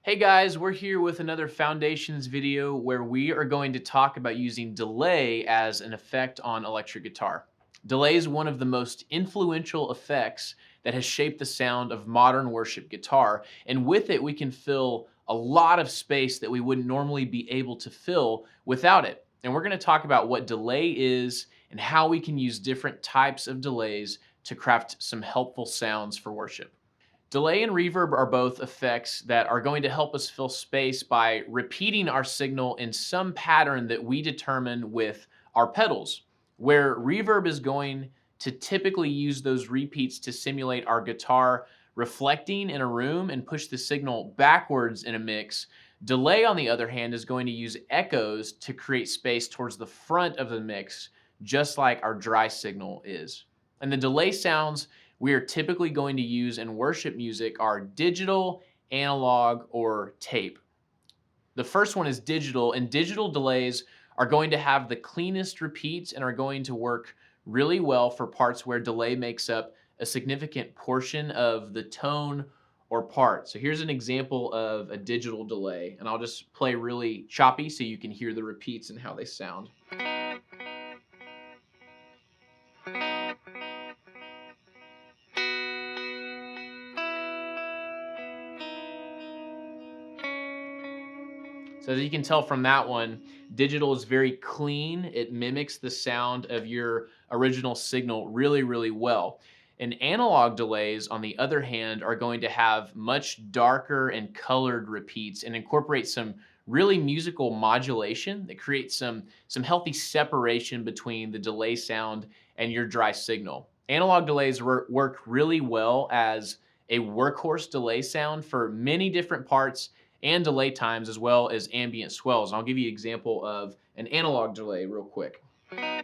Hey guys, we're here with another Foundations video where we are going to talk about using delay as an effect on electric guitar. Delay is one of the most influential effects that has shaped the sound of modern worship guitar, and with it we can fill a lot of space that we wouldn't normally be able to fill without it. And we're going to talk about what delay is and how we can use different types of delays to craft some helpful sounds for worship. Delay and reverb are both effects that are going to help us fill space by repeating our signal in some pattern that we determine with our pedals, where reverb is going to typically use those repeats to simulate our guitar reflecting in a room and push the signal backwards in a mix. Delay, on the other hand, is going to use echoes to create space towards the front of the mix, just like our dry signal is. And the delay sounds we are typically going to use in worship music are digital, analog, or tape. The first one is digital, and digital delays are going to have the cleanest repeats and are going to work really well for parts where delay makes up a significant portion of the tone or part. So here's an example of a digital delay, and I'll just play really choppy so you can hear the repeats and how they sound. So as you can tell from that one, digital is very clean. It mimics the sound of your original signal really, really well. And analog delays, on the other hand, are going to have much darker and colored repeats and incorporate some really musical modulation that creates some healthy separation between the delay sound and your dry signal. Analog delays work really well as a workhorse delay sound for many different parts and delay times, as well as ambient swells. And I'll give you an example of an analog delay real quick. So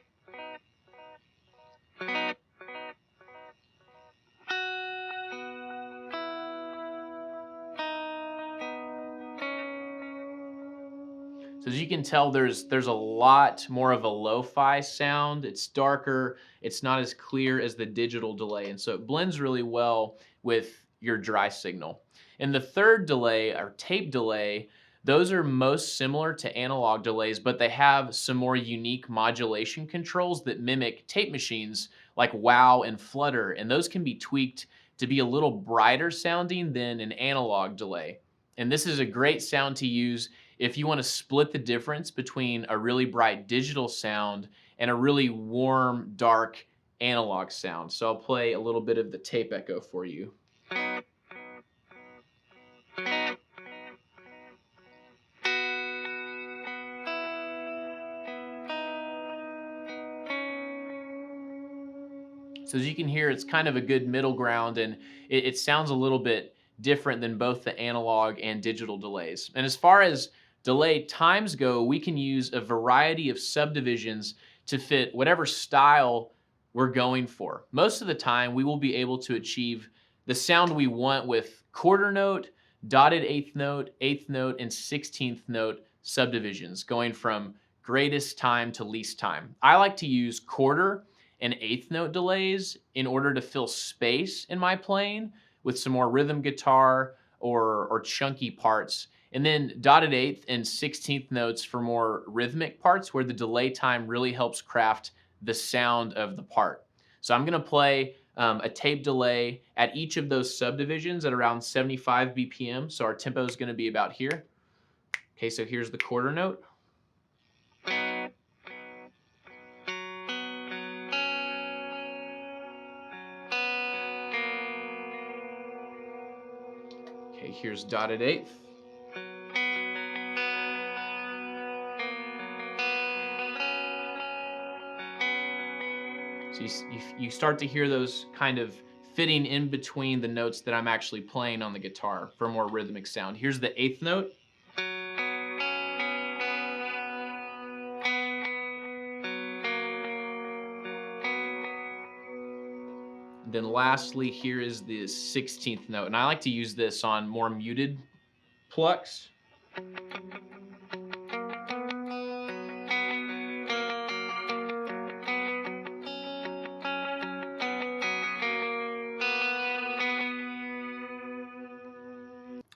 as you can tell, there's a lot more of a lo-fi sound. It's darker. It's not as clear as the digital delay, and so it blends really well with your dry signal. And the third delay, or tape delay, those are most similar to analog delays, but they have some more unique modulation controls that mimic tape machines like wow and flutter, and those can be tweaked to be a little brighter sounding than an analog delay. And this is a great sound to use if you want to split the difference between a really bright digital sound and a really warm, dark analog sound. So I'll play a little bit of the tape echo for you. So as you can hear, it's kind of a good middle ground, and it sounds a little bit different than both the analog and digital delays. And as far as delay times go, we can use a variety of subdivisions to fit whatever style we're going for. Most of the time, we will be able to achieve the sound we want with quarter note, dotted eighth note, and 16th note subdivisions, going from greatest time to least time. I like to use quarter and eighth note delays in order to fill space in my playing with some more rhythm guitar or chunky parts. And then dotted eighth and 16th notes for more rhythmic parts where the delay time really helps craft the sound of the part. So I'm going to play a tape delay at each of those subdivisions at around 75 BPM. So our tempo is going to be about here. Okay, so here's the quarter note. Okay, here's dotted eighth. So you start to hear those kind of fitting in between the notes that I'm actually playing on the guitar for more rhythmic sound. Here's the eighth note. Then lastly, here is the 16th note. And I like to use this on more muted plucks.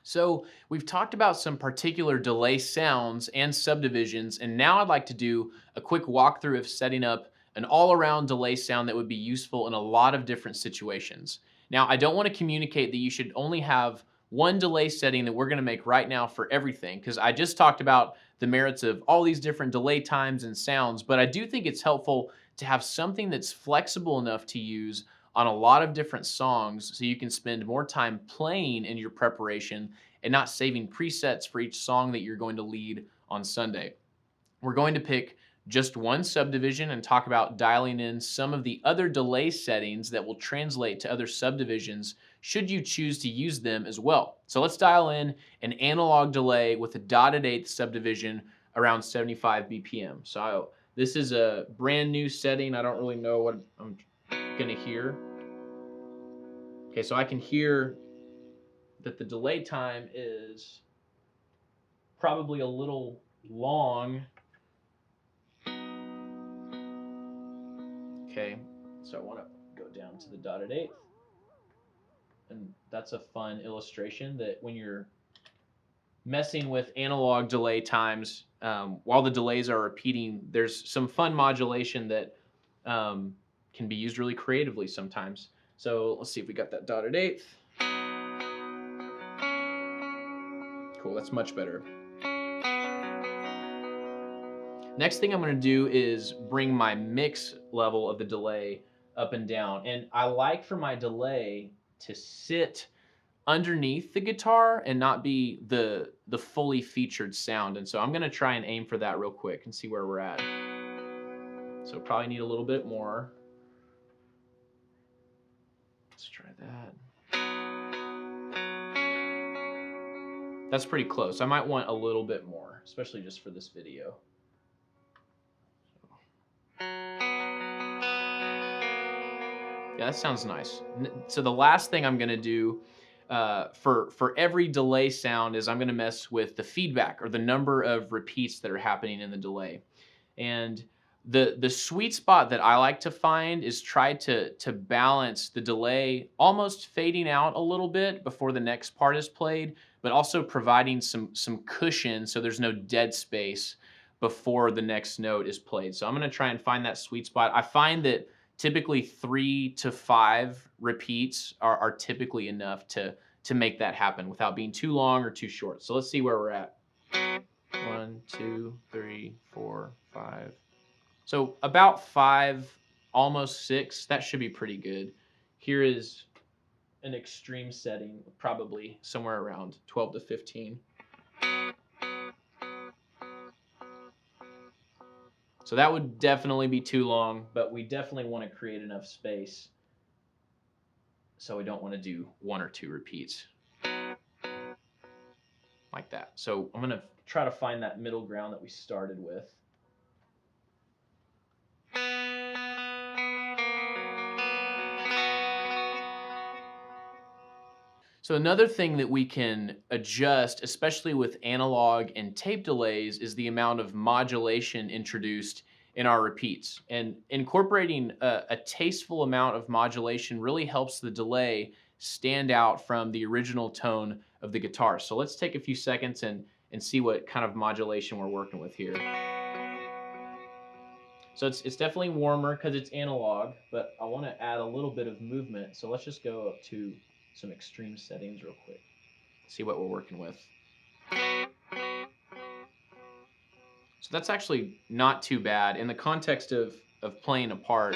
So we've talked about some particular delay sounds and subdivisions, and now I'd like to do a quick walkthrough of setting up an all-around delay sound that would be useful in a lot of different situations. Now, I don't want to communicate that you should only have one delay setting that we're going to make right now for everything, because I just talked about the merits of all these different delay times and sounds, but I do think it's helpful to have something that's flexible enough to use on a lot of different songs so you can spend more time playing in your preparation and not saving presets for each song that you're going to lead on Sunday. We're going to pick just one subdivision and talk about dialing in some of the other delay settings that will translate to other subdivisions should you choose to use them as well. So let's dial in an analog delay with a dotted eighth subdivision around 75 BPM. So this is a brand new setting. I don't really know what I'm going to hear. Okay, so I can hear that the delay time is probably a little long. Okay, so I want to go down to the dotted eighth. And that's a fun illustration that when you're messing with analog delay times, while the delays are repeating, there's some fun modulation that can be used really creatively sometimes. So let's see if we got that dotted eighth. Cool, that's much better. Next thing I'm going to do is bring my mix level of the delay up and down. And I like for my delay to sit underneath the guitar and not be the fully featured sound. And so I'm going to try and aim for that real quick and see where we're at. So probably need a little bit more. Let's try that. That's pretty close. I might want a little bit more, especially just for this video. Yeah, that sounds nice. So the last thing I'm going to do for every delay sound is I'm going to mess with the feedback or the number of repeats that are happening in the delay. And the sweet spot that I like to find is try to balance the delay almost fading out a little bit before the next part is played, but also providing some cushion so there's no dead space before the next note is played. So I'm going to try and find that sweet spot. I find that typically 3 to 5 repeats are typically enough to make that happen without being too long or too short. So let's see where we're at. 1, 2, 3, 4, 5. So about 5, almost 6. That should be pretty good. Here is an extreme setting, probably somewhere around 12 to 15. So that would definitely be too long, but we definitely want to create enough space so we don't want to do 1 or 2 repeats like that. So I'm going to try to find that middle ground that we started with. So another thing that we can adjust, especially with analog and tape delays, is the amount of modulation introduced in our repeats. And incorporating a tasteful amount of modulation really helps the delay stand out from the original tone of the guitar. So let's take a few seconds and see what kind of modulation we're working with here. So it's definitely warmer because it's analog, but I want to add a little bit of movement. So let's just go up to some extreme settings real quick. See what we're working with. So that's actually not too bad. In the context of playing a part,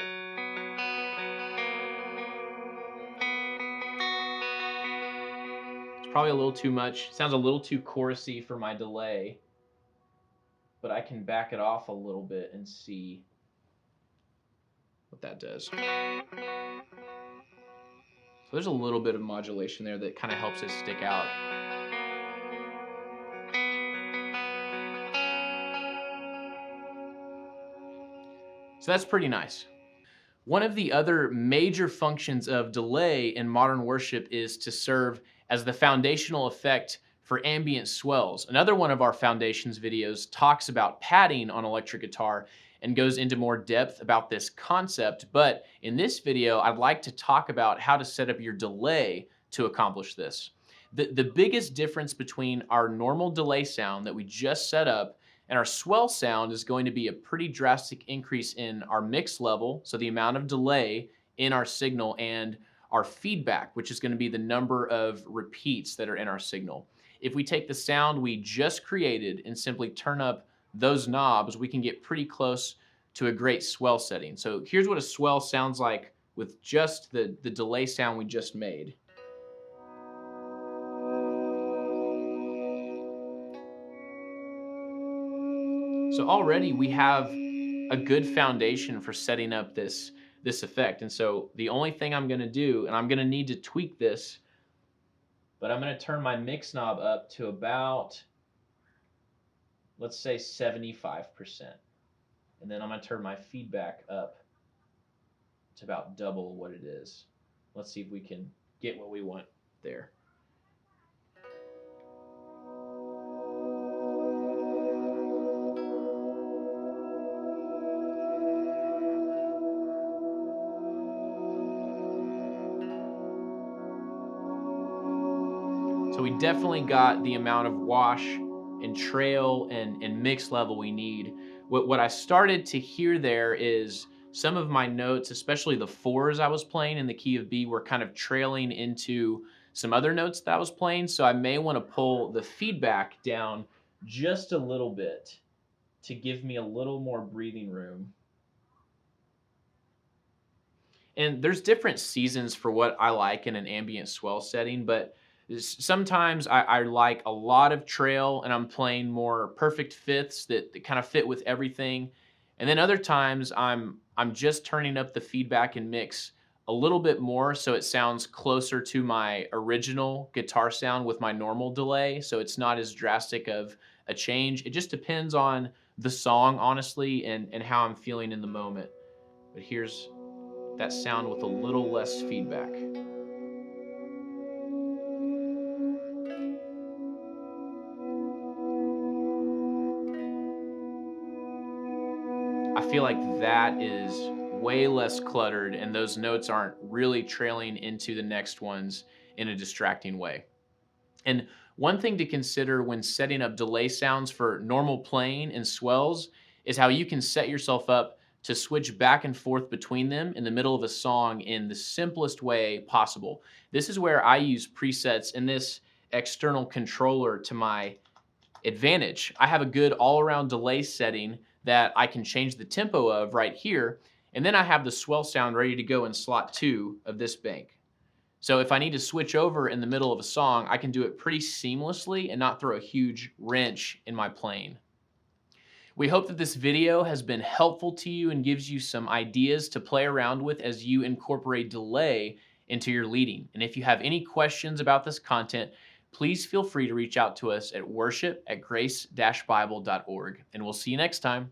it's probably a little too much. Sounds a little too chorusy for my delay, but I can back it off a little bit and see what that does. So there's a little bit of modulation there that kind of helps it stick out. So that's pretty nice. One of the other major functions of delay in modern worship is to serve as the foundational effect for ambient swells. Another one of our foundations videos talks about padding on electric guitar and goes into more depth about this concept, but in this video, I'd like to talk about how to set up your delay to accomplish this. The biggest difference between our normal delay sound that we just set up and our swell sound is going to be a pretty drastic increase in our mix level, so the amount of delay in our signal, and our feedback, which is going to be the number of repeats that are in our signal. If we take the sound we just created and simply turn up those knobs, we can get pretty close to a great swell setting. So here's what a swell sounds like with just the delay sound we just made. So already we have a good foundation for setting up this effect. And so the only thing I'm going to do, and I'm going to need to tweak this, but I'm going to turn my mix knob up to about, let's say 75%. And then I'm going to turn my feedback up to about double what it is. Let's see if we can get what we want there. So we definitely got the amount of wash and trail and mix level we need. What I started to hear there is some of my notes, especially the fours I was playing in the key of B, were kind of trailing into some other notes that I was playing. So I may want to pull the feedback down just a little bit to give me a little more breathing room. And there's different seasons for what I like in an ambient swell setting, but sometimes I like a lot of trail and I'm playing more perfect fifths that kind of fit with everything. And then other times I'm just turning up the feedback and mix a little bit more so it sounds closer to my original guitar sound with my normal delay, so it's not as drastic of a change. It just depends on the song, honestly, and how I'm feeling in the moment. But here's that sound with a little less feedback. I feel like that is way less cluttered and those notes aren't really trailing into the next ones in a distracting way. And one thing to consider when setting up delay sounds for normal playing and swells is how you can set yourself up to switch back and forth between them in the middle of a song in the simplest way possible. This is where I use presets in this external controller to my advantage. I have a good all-around delay setting that I can change the tempo of right here, and then I have the swell sound ready to go in slot 2 of this bank. So if I need to switch over in the middle of a song, I can do it pretty seamlessly and not throw a huge wrench in my playing. We hope that this video has been helpful to you and gives you some ideas to play around with as you incorporate delay into your leading. And if you have any questions about this content, please feel free to reach out to us at worship@grace-bible.org. And we'll see you next time.